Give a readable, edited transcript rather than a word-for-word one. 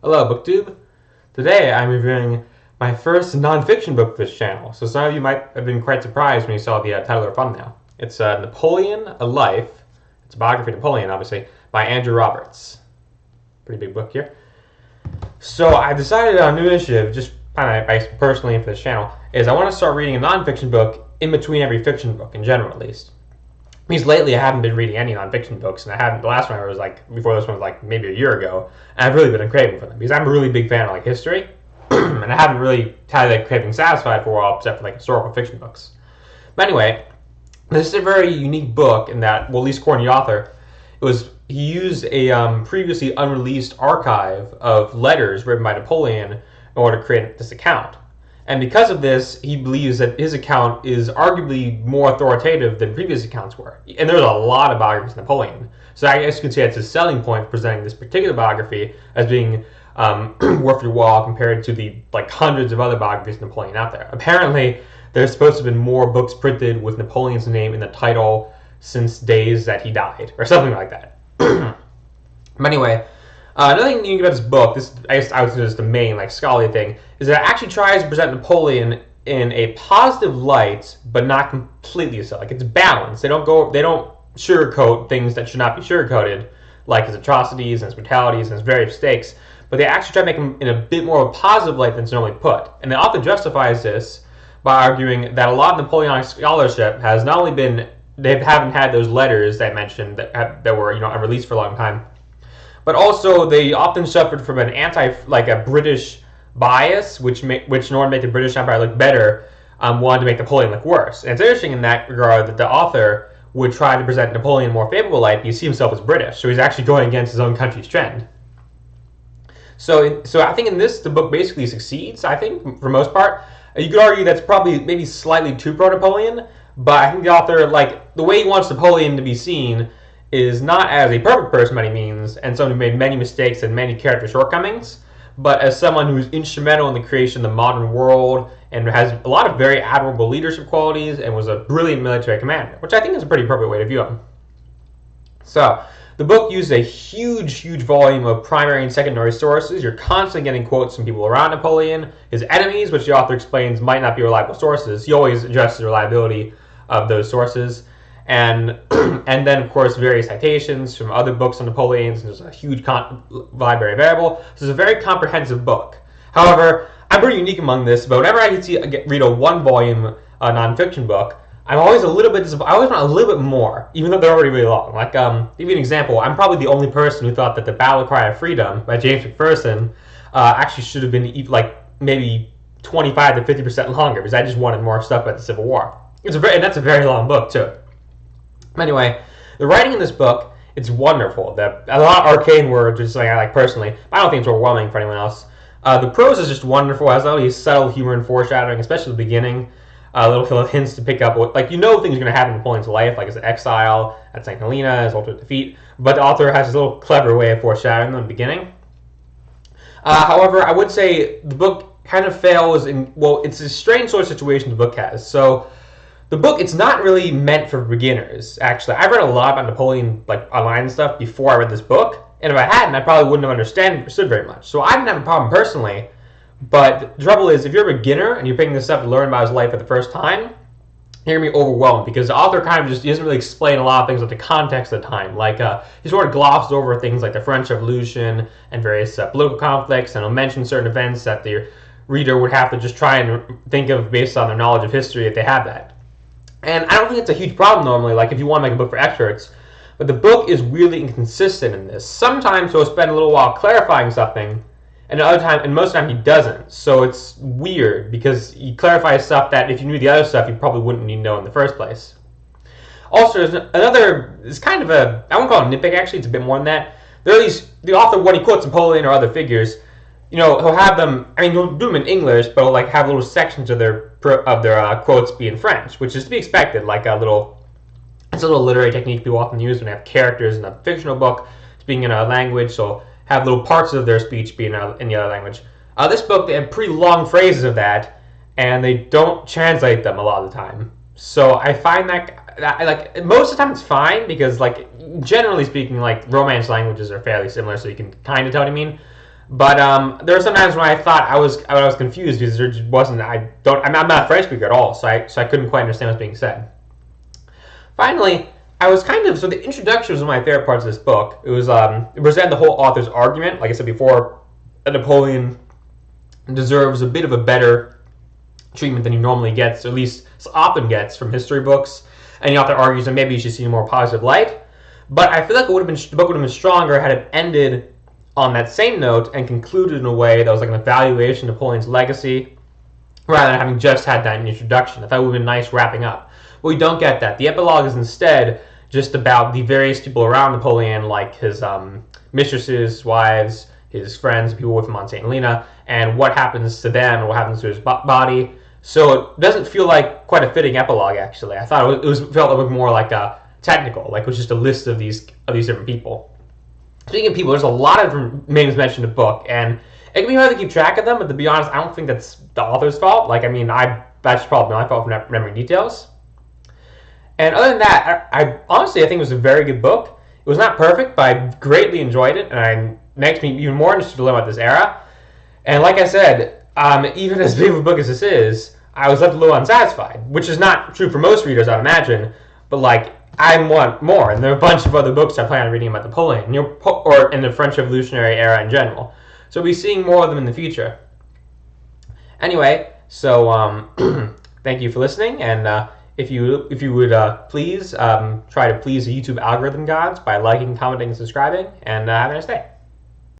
Hello, BookTube. Today I'm reviewing my first nonfiction book for this channel. So some of you might have been quite surprised when you saw the title or thumbnail. It's Napoleon, A Life. It's a biography of Napoleon, obviously, by Andrew Roberts. Pretty big book here. So I decided on a new initiative, just kind of personally for this channel, is I want to start reading a nonfiction book in between every fiction book, in general at least. Because lately I haven't been reading any nonfiction books, and I haven't. The last one I was before this one was maybe a year ago, and I've really been craving for them because I'm a really big fan of history, and I haven't really had that craving satisfied for a while, except for historical fiction books. But anyway, this is a very unique book in that, well, at least according to the author, he used a previously unreleased archive of letters written by Napoleon in order to create this account. And because of this, he believes that his account is arguably more authoritative than previous accounts were. And there's a lot of biographies of Napoleon. So I guess you could say it's a selling point for presenting this particular biography as being worth your while compared to the hundreds of other biographies of Napoleon out there. Apparently, there's supposed to have been more books printed with Napoleon's name in the title since days that he died, or something like that. But anyway, another thing you can about this book, I guess I would say is the main scholarly thing, is that it actually tries to present Napoleon in a positive light, but not completely so. It's balanced. They don't sugarcoat things that should not be sugarcoated, like his atrocities and his brutalities and his various mistakes, but they actually try to make him in a bit more of a positive light than it's normally put. And the author justifies this by arguing that a lot of Napoleonic scholarship has not only been, they haven't had those letters that I mentioned that were unreleased for a long time, but also they often suffered from an a British bias, which in order to make the British Empire look better, wanted to make Napoleon look worse. And it's interesting in that regard that the author would try to present Napoleon in a more favorable light because he sees himself as British, so he's actually going against his own country's trend. So I think in this, the book basically succeeds, I think, for the most part. You could argue that's probably maybe slightly too pro-Napoleon, but I think the author, the way he wants Napoleon to be seen is not as a perfect person by any means, and someone who made many mistakes and many character shortcomings, but as someone who's instrumental in the creation of the modern world and has a lot of very admirable leadership qualities and was a brilliant military commander, which I think is a pretty appropriate way to view him. So, the book uses a huge volume of primary and secondary sources. You're constantly getting quotes from people around Napoleon, his enemies, which the author explains might not be reliable sources. He always addresses the reliability of those sources. And then, of course, various citations from other books on Napoleon. There's a huge library available. So it's a very comprehensive book. However, I'm pretty unique among this, but whenever I read a one-volume nonfiction book, I'm always a little bit disappointed. I always want a little bit more, even though they're already really long. To give you an example, I'm probably the only person who thought that The Battle Cry of Freedom by James McPherson actually should have been maybe 25 to 50% longer, because I just wanted more stuff about the Civil War. And that's a very long book, too. Anyway, the writing in this book, it's wonderful. A lot of arcane words, which is something I like personally, but I don't think it's overwhelming for anyone else. The prose is just wonderful. It has all these subtle humor and foreshadowing, especially at the beginning. Little hints to pick up things are going to happen in Napoleon's life, like his exile at St. Helena, his ultimate defeat. But the author has this little clever way of foreshadowing them in the beginning. However, I would say the book kind of fails it's a strange sort of situation the book has. So, the book, it's not really meant for beginners, actually. I've read a lot about Napoleon, online and stuff, before I read this book, and if I hadn't, I probably wouldn't have understood very much. So I didn't have a problem personally, but the trouble is, if you're a beginner and you're picking this up to learn about his life for the first time, you're going to be overwhelmed, because the author kind of he doesn't really explain a lot of things with the context of the time. He sort of glosses over things like the French Revolution and various political conflicts, and he'll mention certain events that the reader would have to just try and think of based on their knowledge of history if they have that. And I don't think it's a huge problem normally, if you want to make a book for experts, but the book is really inconsistent in this. Sometimes he'll spend a little while clarifying something, and most of the time he doesn't. So it's weird, because he clarifies stuff that if you knew the other stuff, you probably wouldn't need to know in the first place. Also, it's kind of I won't call it nitpick, actually, it's a bit more than that. The author, when he quotes Napoleon or other figures, he'll have them, he'll do them in English, but he'll have little sections of their quotes be in French, which is to be expected, it's a little literary technique people often use when they have characters in a fictional book speaking in a language, so have little parts of their speech be in the other language. This book, they have pretty long phrases of that, and they don't translate them a lot of the time. So I find that most of the time it's fine, because generally speaking, romance languages are fairly similar, so you can kind of tell what I mean. But there were some times when I thought I was confused because there just wasn't. I'm not a French speaker at all, so I couldn't quite understand what's being said. Finally, I was so the introduction was one of my favorite parts of this book. It was it presented the whole author's argument. Like I said before, Napoleon deserves a bit of a better treatment than he normally gets, or at least often gets from history books. And the author argues that maybe you should see in a more positive light. But I feel like the book would have been stronger had it ended on that same note and concluded in a way that was like an evaluation of Napoleon's legacy, rather than having just had that introduction. I thought it would have been nice wrapping up. But we don't get that. The epilogue is instead just about the various people around Napoleon, like his mistresses, wives, his friends, people with him on St. Helena, and what happens to them and what happens to his body. So it doesn't feel like quite a fitting epilogue, actually. I thought felt a bit more like a technical, like it was just a list of these different people. Speaking of people, there's a lot of different names mentioned in the book, and it can be hard to keep track of them, but to be honest, I don't think that's the author's fault. Like, I mean, that's probably my fault for not remembering details. And other than that, I honestly think it was a very good book. It was not perfect, but I greatly enjoyed it, and it makes me even more interested to learn about this era. And like I said, even as big of a book as this is, I was left a little unsatisfied, which is not true for most readers, I'd imagine, but like, I want more, and there are a bunch of other books I plan on reading about Napoleon, or in the French Revolutionary era in general. So we'll be seeing more of them in the future. Anyway, so thank you for listening, and if you would please try to please the YouTube algorithm gods by liking, commenting, and subscribing, and have a nice day.